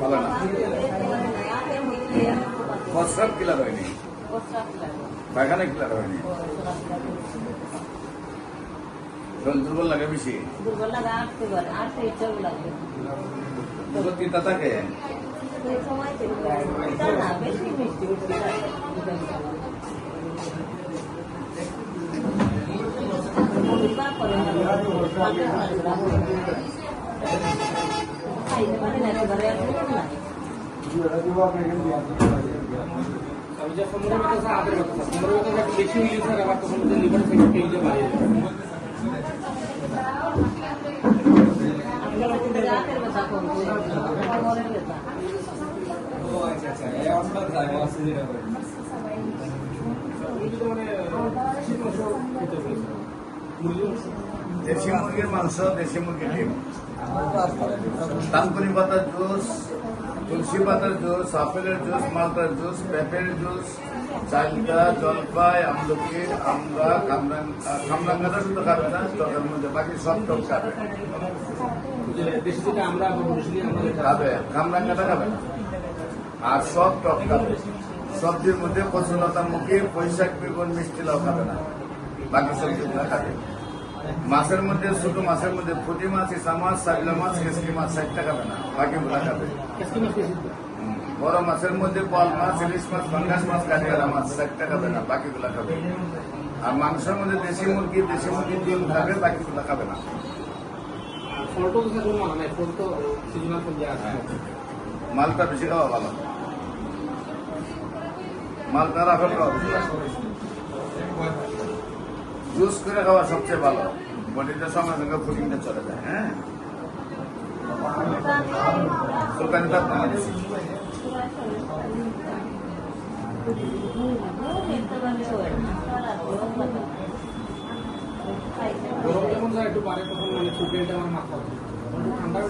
ভালো না, প্রস্রাব ক্লিয়ার হয়নি, পায়খানা ক্লিয়ার হয়নি, দুর্বল লাগে বেশি, দুর্বল লাগে, আটতে পারে, আটতে ইচ্ছাও লাগে, তিতা থাকে, সময় না বেশি মিষ্টি খাইতে পারে না, একেবারে রাতের ব্যথা কমছে, কোমরের ব্যথা। দেশি মুরগির মাংস, দেশি মুরগির ডিম, তালকুনি পাতার জুস, তুলসী পাতার জুস, আপেলের জুস, মালটার জুস, পেঁপের জুস, চালটা, জলপাই, আমলকি, আমরা, কামরাঙ্গাটা শুধু খাবে না, টকের মধ্যে বাকি সব টক খাবে, খাবে, কামরাঙ্গাটা খাবে না, আর সব টক খাবে। সবজির মধ্যে কচুলতা মুখী, বৈশাখ, বেগুন, মিষ্টি লাউ খাবে না, বাকি সবজিগুলো খাবে। মাছের মধ্যে ছোট মাছের মধ্যে পুঁটি মাছ, ইসা মাছ, সাইলা মাছ, কেসকি মাছ 60 টাকা খাবে না, বাকিগুলা খাবে। বড় মাছের মধ্যে বল মাছ, ইলিশ মাছ, পাঙ্গাস মাছ, কাঠিয়ারা মাছ 60 টাকা খাবে না, বাকিগুলা খাবে। আর মাংসের মধ্যে দেশি মুরগির ডিম খাবে, বাকিগুলা খাবে না। মালটা বেশি খাওয়া ভালো, মালটা রাখার খাওয়া বেশি, জুস করে খাওয়া সবচেয়ে ভালো, বডিতে সঙ্গে সঙ্গে ফুটিংটা চলে যায়। হ্যাঁ, সুলকানিটা আপনার বেশি একটু পারে তখন মানে চোখে আমার মাথা ঠান্ডা